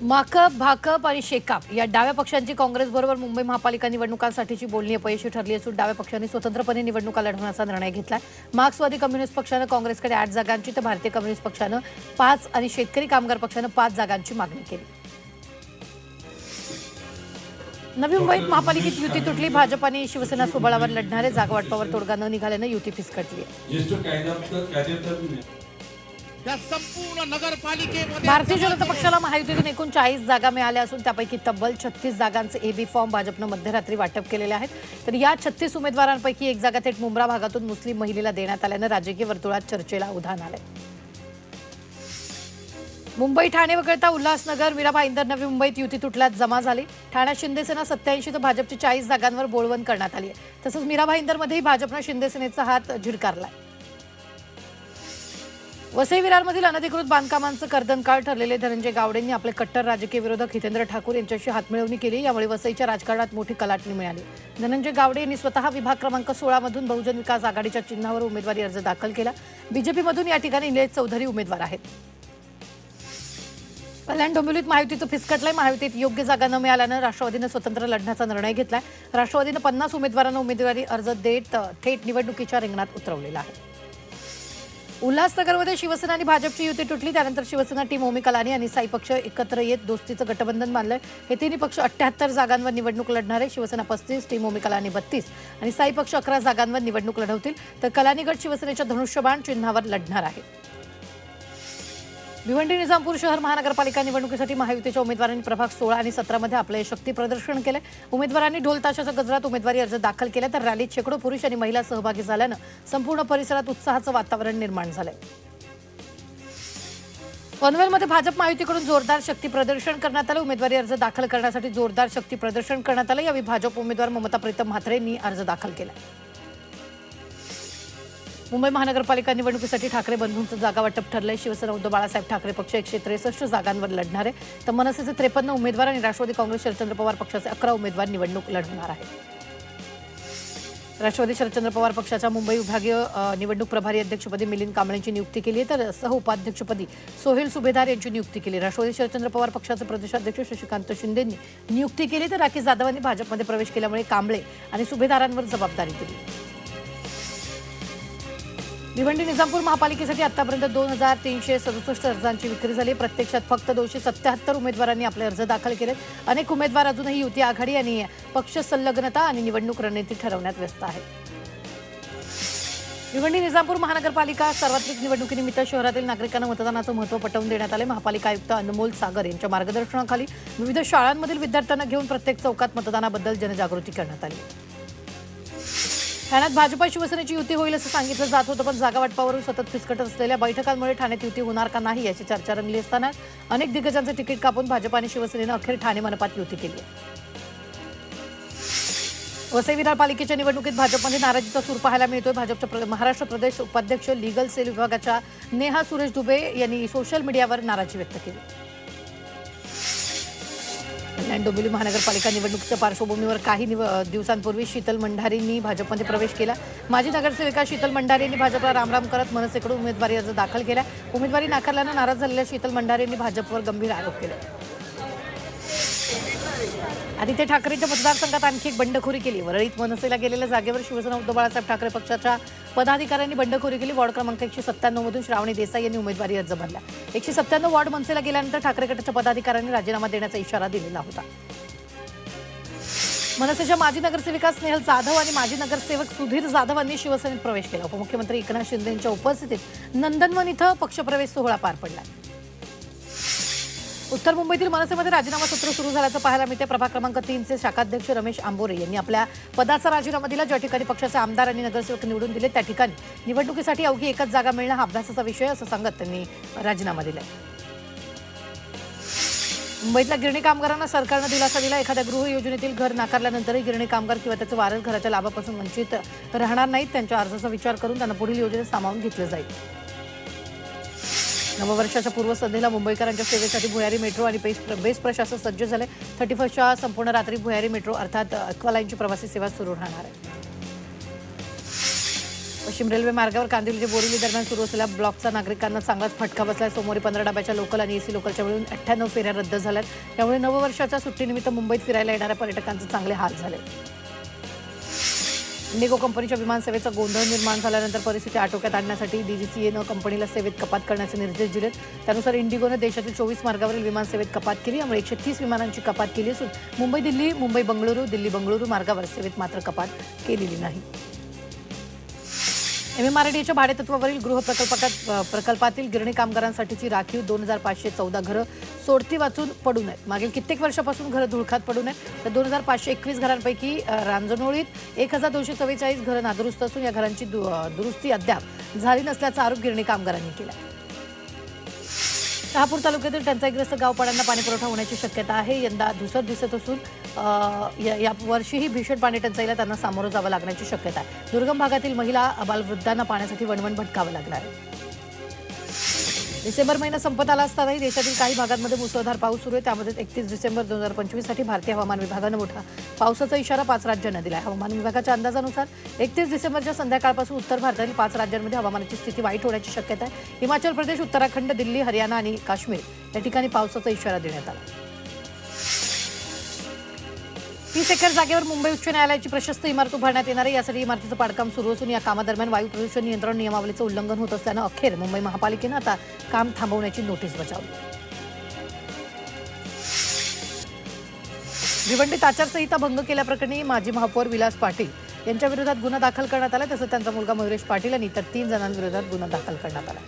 माकप, भाकप आणि शेकाप या डाव्या पक्षांची काँग्रेसबरोबर मुंबई महापालिका निवडणुकांसाठीची बोलणी अपयशी ठरली असून डाव्या पक्षांनी स्वतंत्रपणे निवडणुका लढवण्याचा निर्णय घेतला. मार्क्सवादी कम्युनिस्ट पक्षानं काँग्रेसकडे 8 जागांची तर भारतीय कम्युनिस्ट पक्षानं 5 आणि शेतकरी कामगार पक्षानं 5 जागांची मागणी केली. नवी मुंबईत महापालिकेत युती तुटली. भाजप आणि शिवसेना सोबळावर लढणारे जागावाटपावर तोडगा न निघाल्यानं युती फिसकटली. भारतीय जनता पक्षाला महायुतीतून एकूण 40 जागा मिळाल्या असून त्यापैकी तब्बल 36 जागांचे एबी फॉर्म भाजपनं मध्यरात्री वाटप केलेले आहेत. तर या 36 उमेदवारांपैकी एक जागा थेट मुंब्रा भागातून मुस्लिम महिलेला देण्यात आल्यानं राजकीय वर्तुळात चर्चेला उधाण आलंय. मुंबई ठाणे वगळता उल्हासनगर, मीरा भाईंदर, नवी मुंबईत युती तुटल्यात जमा झाली. ठाण्यात शिंदेसेना 87 तर भाजपची 40 जागांवर बोळवण करण्यात आली आहे. तसंच मीरा भाईंदरमध्येही भाजपनं शिंदेसेनेचा हात झिडकारलाय. वसई विरारमधील अनधिकृत बांधकामांचं कर्दनकाळ ठरलेले धनंजय गावडेंनी आपले कट्टर राजकीय विरोधक हितेंद्र ठाकूर यांच्याशी हातमिळवणी केली. यामुळे वसईच्या राजकारणात मोठी कलाटणी मिळाली. धनंजय गावडे यांनी स्वतः विभाग क्रमांक 16 मधून बहुजन विकास आघाडीच्या चिन्हावर उमेदवारी अर्ज दाखल केला. बीजेपीमधून या ठिकाणी निलेश चौधरी उमेदवार आहेत. कल्याण डोंबिवलीत महायुतीचं फिसकटलंय. महायुतीत योग्य जागा न मिळाल्यानं राष्ट्रवादीनं स्वतंत्र लढण्याचा निर्णय घेतलाय. राष्ट्रवादीनं 50 उमेदवारांना उमेदवारी अर्ज देत थेट निवडणुकीच्या रिंगणात उतरवलेला आहे. उल्हासनगरमध्ये शिवसेना आणि भाजपची युती तुटली. त्यानंतर शिवसेना टीम ओमी कलानी आणि साई पक्ष एकत्र येत दोस्तीचं गठबंधन बांधलंय. हे तिन्ही पक्ष 78 जागांवर निवडणूक लढणार आहे. शिवसेना 35, टीम ओमी कलानी 32 आणि साई पक्ष 11 जागांवर निवडणूक लढवतील. तर कलानी गट शिवसेनेच्या धनुष्यबाण चिन्हावर लढणार आहे. भिवंडी निजामपूर शहर महानगरपालिका निवडणुकीसाठी महायुतीच्या उमेदवारांनी प्रभाग 16 आणि 17 मध्ये आपले शक्ती प्रदर्शन केले. उमेदवारांनी ढोल ताशाच्या गजरात उमेदवारी अर्ज दाखल केला. तर रॅलीत शेकडो पुरुष आणि महिला सहभागी झाल्यानं संपूर्ण परिसरात उत्साहाचं वातावरण निर्माण झालंय. पनवेलमध्ये भाजप महायुतीकडून जोरदार शक्ती प्रदर्शन करण्यात आलं. उमेदवारी अर्ज दाखल करण्यासाठी जोरदार शक्ती प्रदर्शन करण्यात आलं. यावेळी भाजप उमेदवार ममता प्रीतम म्हात्रेंनी अर्ज दाखल केला. मुंबई महानगरपालिका निवडणुकीसाठी ठाकरे बंधूंचं जागा वाटप ठरलंय. शिवसेना उद्धव बाळासाहेब ठाकरे पक्ष 163 जागांवर लढणार आहे. तर मनसेचे 53 उमेदवार आणि राष्ट्रवादी काँग्रेस शरदचंद्र पवार पक्षाचे 11 उमेदवार निवडणूक लढवणार आहेत. राष्ट्रवादी शरदचंद्र पवार पक्षाच्या मुंबई विभागीय निवडणूक प्रभारी अध्यक्षपदी मिलिंद कांबळेंची नियुक्ती केली आहे. तर सहउपाध्यक्षपदी सोहेल सुभेदार यांची नियुक्ती केली. राष्ट्रवादी शरदचंद्र पवार पक्षाचे प्रदेशाध्यक्ष शशिकांत शिंदेंनी नियुक्ती केली. तर राकेश जाधवांनी भाजपमध्ये प्रवेश केल्यामुळे कांबळे आणि सुभेदारांवर जबाबदारी दिली. भिवंडी निजामपूर महापालिकेसाठी आतापर्यंत 2367 अर्जांची विक्री झाली. प्रत्यक्षात फक्त 277 उमेदवारांनी आपले अर्ज दाखल केलेत. अनेक उमेदवार अजूनही युती आघाडी आणि पक्ष संलग्नता आणि निवडणूक रणनीती ठरवण्यात व्यस्त आहेत. भिवंडी निजामपूर महानगरपालिका सार्वत्रिक निवडणुकीनिमित्त शहरातील नागरिकांना मतदानाचं महत्त्व पटवून देण्यात आले. महापालिका आयुक्त अनमोल सागर यांच्या मार्गदर्शनाखाली विविध शाळांमधील विद्यार्थ्यांना घेऊन प्रत्येक चौकात मतदानाबद्दल जनजागृती करण्यात आली. ठाण्यात भाजपा शिवसेनेची युती होईल असं सांगितलं जात होतं, पण जागा वाटपावरून सतत फिसकटत असलेल्या बैठकांमुळे ठाण्यात युती होणार का नाही याची चर्चा रंगली असताना अनेक दिग्गजांचे तिकीट कापून भाजप आणि शिवसेनेनं अखेर ठाणे मनपात युती केली आहे. वसई विरार पालिकेच्या निवडणुकीत भाजपमध्ये नाराजीचा सूर पाहायला मिळतोय. भाजपच्या महाराष्ट्र प्रदेश उपाध्यक्ष लीगल सेल विभागाच्या नेहा सुरेश दुबे यांनी सोशल मीडियावर नाराजी व्यक्त केली. कल्याण डोंबिवली महानगरपालिका निवडणुकीच्या पार्श्वभूमीवर काही दिवसांपूर्वी शीतल मंडारींनी भाजपमध्ये प्रवेश केला. माजी नगरसेविका शीतल मंडारी यांनी भाजपला रामराम करत मनसेकडून उमेदवारी अर्ज दाखल केला. उमेदवारी नाकारल्यानं नाराज झालेल्या शीतल मंडारी यांनी भाजपवर गंभीर आरोप केले. आदित्य ठाकरेंच्या मतदारसंघात आणखी एक बंडखोरी केली. वरळीत मनसेला गेलेल्या जागेवर शिवसेना उद्धव बाळासाहेब ठाकरे पक्षाच्या पदाधिकाऱ्यांनी बंडखोरी केली. वॉर्ड क्रमांक 197 मधून श्रावणी देसाई यांनी उमेदवारी अर्ज भरला. 197 वॉर्ड मनसेला गेल्यानंतर ठाकरे गटाच्या पदाधिकाऱ्यांनी राजीनामा देण्याचा इशारा दिलेला होता. मनसेच्या माजी नगरसेविका स्नेहल जाधव आणि माजी नगरसेवक सुधीर जाधव यांनी शिवसेनेत प्रवेश केला. उपमुख्यमंत्री एकनाथ शिंदे यांच्या उपस्थितीत नंदनवन इथं पक्षप्रवेश सोहळा पार पडला. उत्तर मुंबईतील मनसेमध्ये राजीनामा सत्र सुरू झाल्याचं पाहायला मिळते. प्रभाग क्रमांक 3चे शाखाध्यक्ष रमेश आंबोरे यांनी आपल्या पदाचा राजीनामा दिला. ज्या ठिकाणी पक्षाचे आमदार आणि नगरसेवक निवडून दिले त्या ठिकाणी निवडणुकीसाठी अवघी एकच जागा मिळणं हा अभ्यासाचा विषय असं सांगत त्यांनी राजीनामा दिला. मुंबईतल्या गिरणी कामगारांना सरकारनं दिलासा दिला. एखाद्या गृह योजनेतील घर नाकारल्यानंतरही गिरणी कामगार किंवा त्याचे वारस घराच्या लाभापासून वंचित राहणार नाहीत. त्यांच्या अर्जाचा विचार करून त्यांना पुढील योजनेत सामावून घेतलं जाईल. नववर्षाच्या पूर्वसंध्येला मुंबईकरांच्या सेवेसाठी भुयारी मेट्रो आणि बेस्ट प्रशासन सज्ज झाले. 31च्या संपूर्ण रात्री भुयारी मेट्रो अर्थात अक्वालाईनची प्रवासी सेवा सुरू राहणार आहे. पश्चिम रेल्वे मार्गावर कांदिवली ते बोरिवली दरम्यान सुरू असलेल्या ब्लॉकचा नागरिकांना चांगलाच फटका बसला. सोमवारी 15 डब्याच्या लोकल आणि एसी लोकलच्या मिळून 98 फेऱ्या रद्द झाल्यात. त्यामुळे नववर्षाच्या सुट्टीनिमित्त मुंबईत फिरायला येणाऱ्या पर्यटकांचे चांगले हाल झाले. इंडिगो कंपनीच्या विमानसेवेचा गोंधळ निर्माण झाल्यानंतर परिस्थिती आटोक्यात आणण्यासाठी डीजीसीएनं कंपनीला सेवेत कपात करण्याचे निर्देश दिलेत. त्यानुसार इंडिगोनं देशातील 24 मार्गावरील विमानसेवेत कपात केली. यामुळे 130 विमानांची कपात केली असून मुंबई दिल्ली, मुंबई बंगळुरू, दिल्ली बंगळुरू मार्गावर सेवेत मात्र कपात केलेली नाही. MMRDAच्या भाडेतत्वावरील प्रकल्पातील गिरणी कामगारांसाठीची राखीव 2514 घरं सोडती वाचून पडून आहेत. मागील कित्येक वर्षापासून घरं धुळखात पडून आहेत. तर 2521 घरांपैकी रांजणोळीत 1244 घरं नादुरुस्त असून या घरांची दुरुस्ती अद्याप झाली नसल्याचा आरोप गिरणी कामगारांनी केला. शहापूर तालुक्यातील टंचाईग्रस्त गावपाड्यांना पाणीपुरवठा होण्याची शक्यता आहे. यंदा धुसर दिसत असून या वर्षीही भीषण पाणी टंचाईला त्यांना सामोरं जावं लागण्याची शक्यता आहे. दुर्गम भागातील महिला अबालवृद्धांना पाण्यासाठी वणवण भटकावं लागणार आहे. डिसेंबर महिना संपत आला असतानाही देशातील काही भागांमध्ये मुसळधार पाऊस सुरू आहे. त्यामध्ये 31 डिसेंबर 2025 साठी भारतीय हवामान विभागानं मोठा पावसाचा इशारा 5 राज्यांना दिला आहे. हवामान विभागाच्या अंदाजानुसार 31 डिसेंबरच्या संध्याकाळपासून उत्तर भारतातील 5 राज्यांमध्ये हवामानाची स्थिती वाईट होण्याची शक्यता आहे. हिमाचल प्रदेश, उत्तराखंड, दिल्ली, हरियाणा आणि काश्मीर या ठिकाणी पावसाचा इशारा देण्यात आला. 30 एकर जागेवर मुंबई उच्च न्यायालयाची प्रशस्त इमारत उभारण्यात येणार आहे. यासाठी इमारतीचं बांधकाम सुरू असून या कामादरम्यान वायू प्रदूषण नियंत्रण नियमावलीचं उल्लंघन होत असल्यानं अखेर मुंबई महापालिकेनं आता काम थांबवण्याची नोटीस बजावली. भिवंडीत आचारसंहिता भंग केल्याप्रकरणी माजी महापौर विलास पाटील यांच्या विरोधात गुन्हा दाखल करण्यात आला. तसंच त्यांचा मुलगा मयुरेश पाटील आणि इतर 3 जणांविरोधात गुन्हा दाखल करण्यात आला.